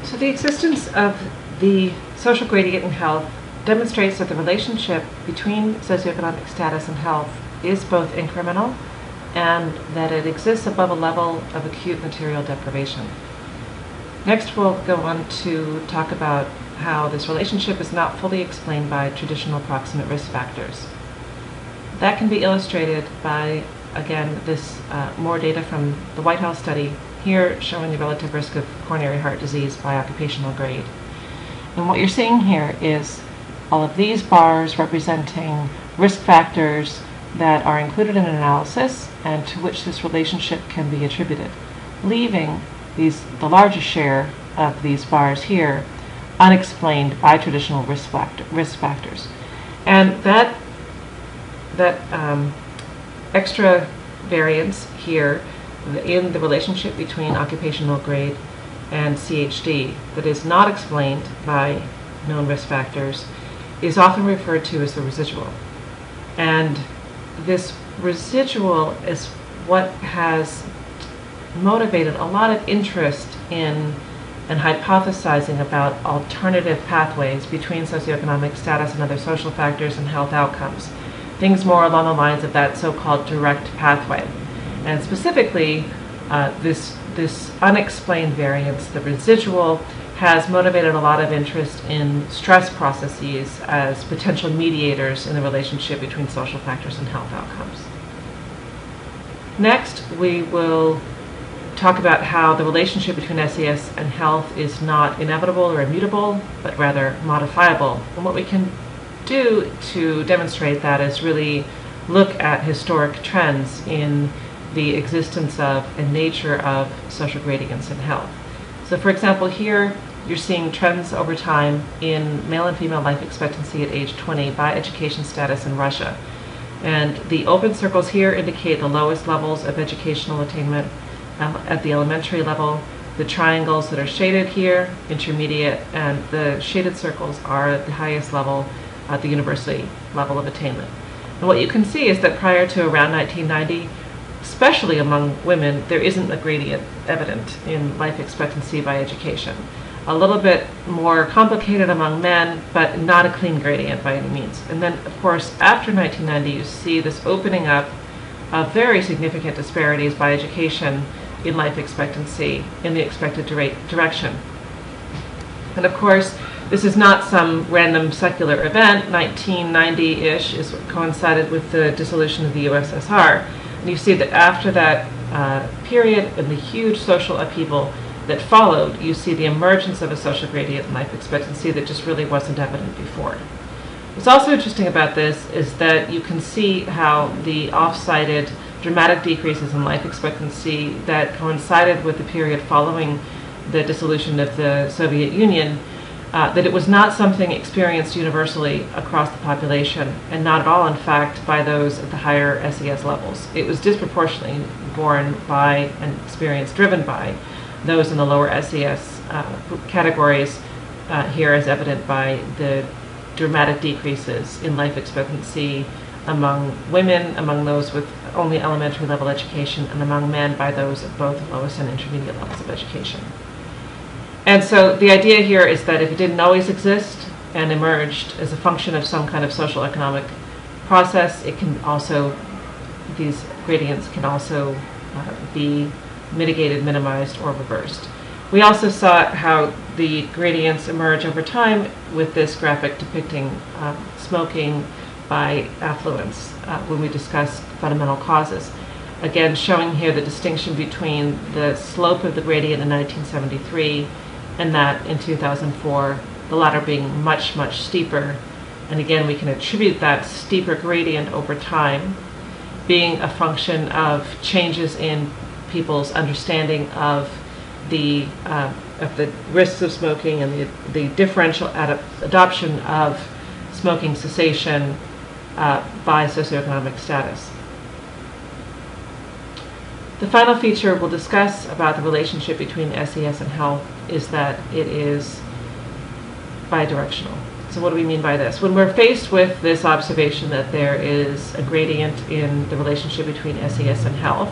So the existence of the social gradient in health demonstrates that the relationship between socioeconomic status and health is both incremental and that it exists above a level of acute material deprivation. Next, we'll go on to talk about how this relationship is not fully explained by traditional proximate risk factors. That can be illustrated by, again, this more data from the White House study, here showing the relative risk of coronary heart disease by occupational grade. And what you're seeing here is all of these bars representing risk factors that are included in an analysis and to which this relationship can be attributed, leaving the largest share of these bars here unexplained by traditional risk factors. And that extra variance here in the relationship between occupational grade and CHD that is not explained by known risk factors is often referred to as the residual. And this residual is what has motivated a lot of interest in and hypothesizing about alternative pathways between socioeconomic status and other social factors and health outcomes. Things more along the lines of that so-called direct pathway. And specifically, this unexplained variance, the residual, has motivated a lot of interest in stress processes as potential mediators in the relationship between social factors and health outcomes. Next, we will talk about how the relationship between SES and health is not inevitable or immutable, but rather modifiable. And what we can do to demonstrate that is really look at historic trends in the existence of and nature of social gradients in health. So for example, here you're seeing trends over time in male and female life expectancy at age 20 by education status in Russia. And the open circles here indicate the lowest levels of educational attainment at the elementary level. The triangles that are shaded here, intermediate, and the shaded circles are the highest level at the university level of attainment. And what you can see is that prior to around 1990, especially among women, there isn't a gradient evident in life expectancy by education. A little bit more complicated among men, but not a clean gradient by any means. And then, of course, after 1990, you see this opening up of very significant disparities by education in life expectancy in the expected direction. And of course, this is not some random secular event. 1990-ish is what coincided with the dissolution of the USSR. And you see that after that period and the huge social upheaval that followed, you see the emergence of a social gradient in life expectancy that just really wasn't evident before. What's also interesting about this is that you can see how the off-cited dramatic decreases in life expectancy that coincided with the period following the dissolution of the Soviet Union, that it was not something experienced universally across the population, and not at all, in fact, by those at the higher SES levels. It was disproportionately borne by and experience driven by those in the lower SES categories, here as evident by the dramatic decreases in life expectancy among women, among those with only elementary level education, and among men by those at both lowest and intermediate levels of education. And so the idea here is that if it didn't always exist and emerged as a function of some kind of social economic process, it can also, these gradients can also be mitigated, minimized, or reversed. We also saw how the gradients emerge over time with this graphic depicting smoking by affluence when we discussed fundamental causes. Again, showing here the distinction between the slope of the gradient in 1973 and that in 2004, the latter being much, much steeper. And again, we can attribute that steeper gradient over time being a function of changes in people's understanding of the risks of smoking and the differential adoption of smoking cessation by socioeconomic status. The final feature we'll discuss about the relationship between SES and health is that it is bidirectional. So what do we mean by this? When we're faced with this observation that there is a gradient in the relationship between SES and health,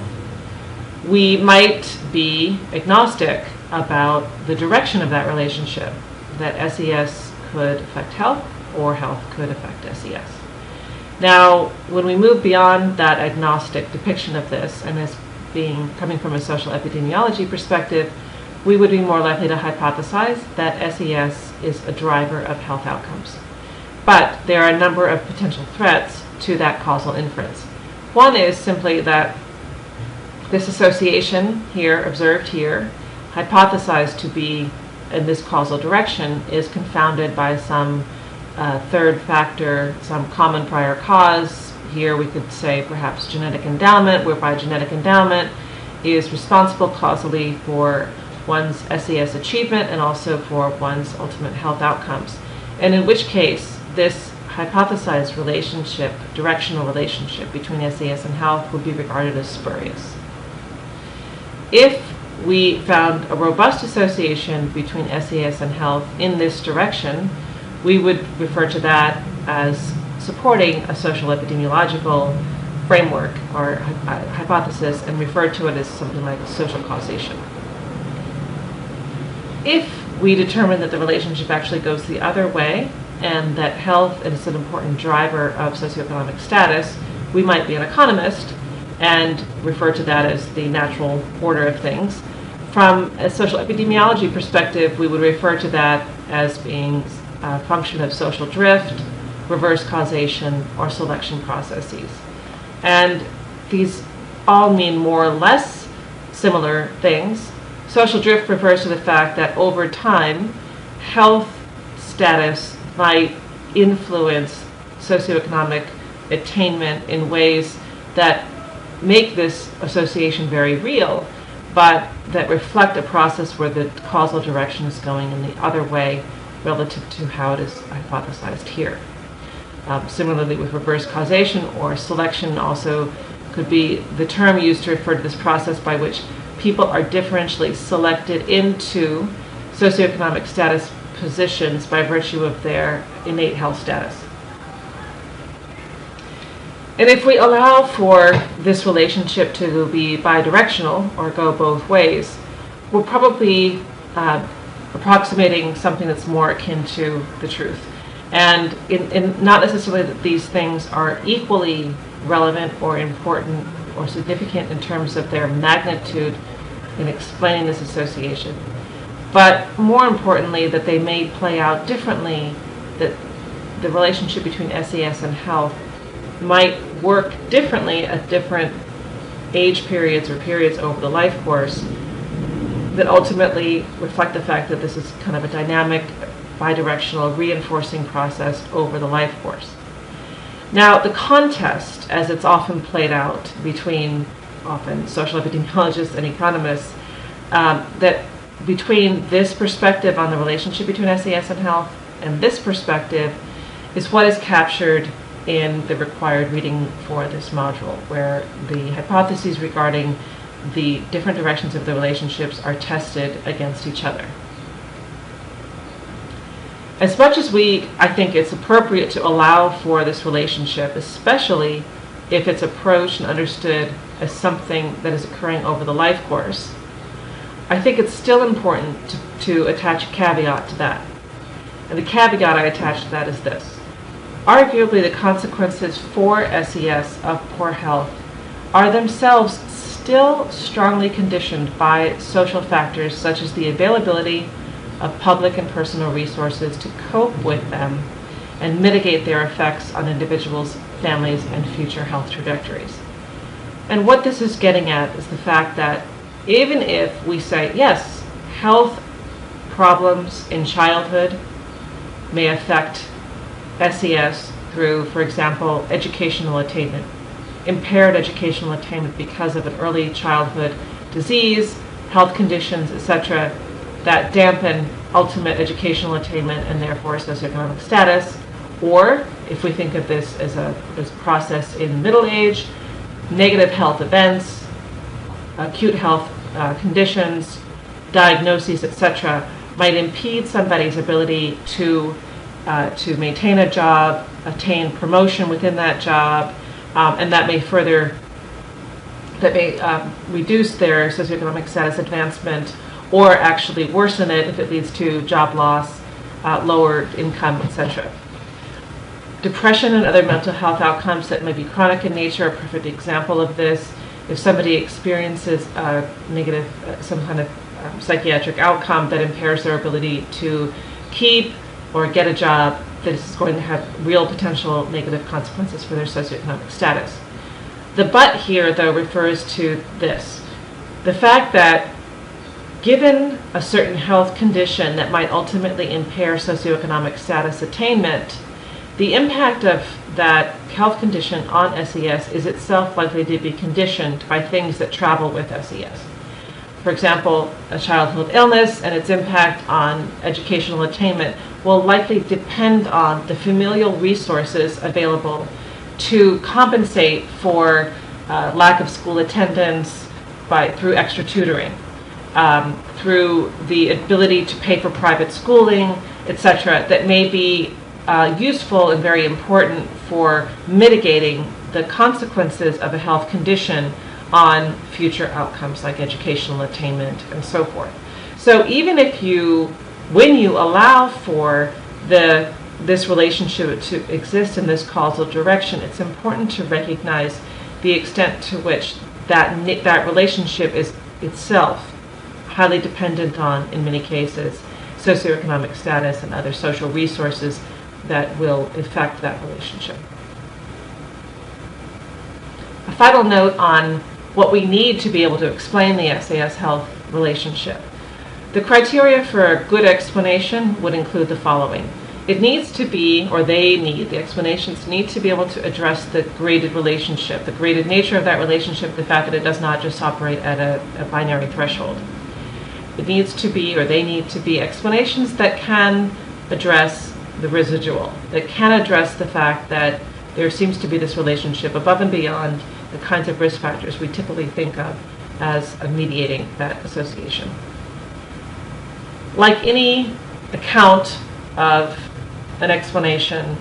we might be agnostic about the direction of that relationship, that SES could affect health or health could affect SES. Now, when we move beyond that agnostic depiction of this, and as coming from a social epidemiology perspective, we would be more likely to hypothesize that SES is a driver of health outcomes. But there are a number of potential threats to that causal inference. One is simply that this association here, observed here, hypothesized to be in this causal direction, is confounded by some third factor, some common prior cause. Here we could say perhaps genetic endowment, whereby genetic endowment is responsible causally for one's SES achievement and also for one's ultimate health outcomes. And in which case, this hypothesized relationship, directional relationship between SES and health would be regarded as spurious. If we found a robust association between SES and health in this direction, we would refer to that as supporting a social epidemiological framework or hypothesis and refer to it as something like social causation. If we determine that the relationship actually goes the other way and that health is an important driver of socioeconomic status, we might be an economist and refer to that as the natural order of things. From a social epidemiology perspective, we would refer to that as being a function of social drift, reverse causation, or selection processes. And these all mean more or less similar things. Social drift refers to the fact that over time, health status might influence socioeconomic attainment in ways that make this association very real, but that reflect a process where the causal direction is going in the other way relative to how it is hypothesized here. Similarly with reverse causation or selection also could be the term used to refer to this process by which people are differentially selected into socioeconomic status positions by virtue of their innate health status. And if we allow for this relationship to be bidirectional or go both ways, we're probably approximating something that's more akin to the truth. And in not necessarily that these things are equally relevant or important or significant in terms of their magnitude in explaining this association, but more importantly that they may play out differently, that the relationship between SES and health might work differently at different age periods or periods over the life course that ultimately reflect the fact that this is kind of a dynamic, bidirectional, reinforcing process over the life course. Now, the contest, as it's often played out between often social epidemiologists and economists, that between this perspective on the relationship between SES and health and this perspective is what is captured in the required reading for this module, where the hypotheses regarding the different directions of the relationships are tested against each other. As much as I think it's appropriate to allow for this relationship, especially if it's approached and understood as something that is occurring over the life course, I think it's still important to attach a caveat to that. And the caveat I attach to that is this. Arguably, the consequences for SES of poor health are themselves still strongly conditioned by social factors such as the availability of public and personal resources to cope with them and mitigate their effects on individuals, families, and future health trajectories. And what this is getting at is the fact that even if we say, yes, health problems in childhood may affect SES through, for example, educational attainment, impaired educational attainment because of an early childhood disease, health conditions, etc., that dampen ultimate educational attainment and therefore socioeconomic status. Or if we think of this as a process in middle age, negative health events, acute health conditions, diagnoses, etc., might impede somebody's ability to maintain a job, attain promotion within that job, and that may reduce their socioeconomic status advancement or actually worsen it if it leads to job loss, lower income, etc. Depression and other mental health outcomes that may be chronic in nature are a perfect example of this. If somebody experiences a negative, some kind of psychiatric outcome that impairs their ability to keep or get a job, this is going to have real potential negative consequences for their socioeconomic status. The but here, though, refers to this. The fact that given a certain health condition that might ultimately impair socioeconomic status attainment, the impact of that health condition on SES is itself likely to be conditioned by things that travel with SES. For example, a childhood illness and its impact on educational attainment will likely depend on the familial resources available to compensate for lack of school attendance through extra tutoring, through the ability to pay for private schooling, etc., that may be useful and very important for mitigating the consequences of a health condition on future outcomes like educational attainment and so forth. So even if when you allow for this relationship to exist in this causal direction, it's important to recognize the extent to which that relationship is itself highly dependent on, in many cases, socioeconomic status and other social resources that will affect that relationship. A final note on what we need to be able to explain the SAS health relationship. The criteria for a good explanation would include the following. It needs to be, or the explanations need to be able to address the graded relationship, the graded nature of that relationship, the fact that it does not just operate at a binary threshold. It needs to be, or they need to be, explanations that can address the residual, that can address the fact that there seems to be this relationship above and beyond the kinds of risk factors we typically think of as mediating that association. Like any account of an explanation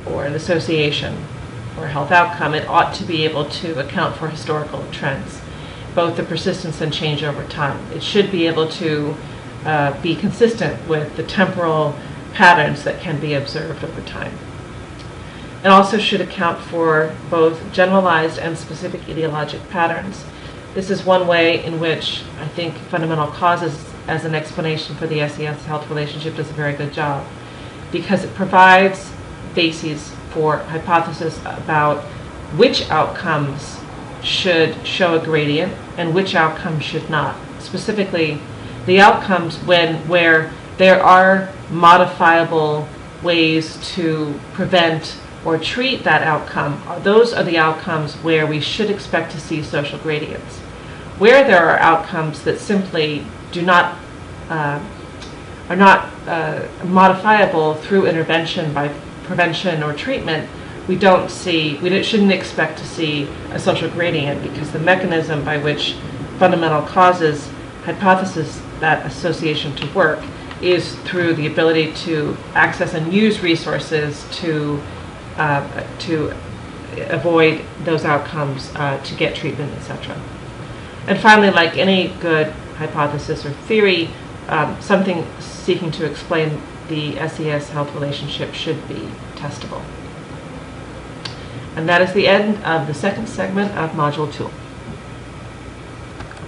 or an association or a health outcome, it ought to be able to account for historical trends, both the persistence and change over time. It should be able to be consistent with the temporal patterns that can be observed over time. It also should account for both generalized and specific etiologic patterns. This is one way in which I think fundamental causes as an explanation for the SES health relationship does a very good job, because it provides bases for hypothesis about which outcomes should show a gradient and which outcomes should not. Specifically, the outcomes where there are modifiable ways to prevent or treat that outcome, those are the outcomes where we should expect to see social gradients. Where there are outcomes that simply are not modifiable through intervention by prevention or treatment, we shouldn't expect to see a social gradient, because the mechanism by which fundamental causes hypothesis that association to work is through the ability to access and use resources to avoid those outcomes, to get treatment, etc. And finally, like any good hypothesis or theory, something seeking to explain the SES health relationship should be testable. And that is the end of the second segment of Module 2.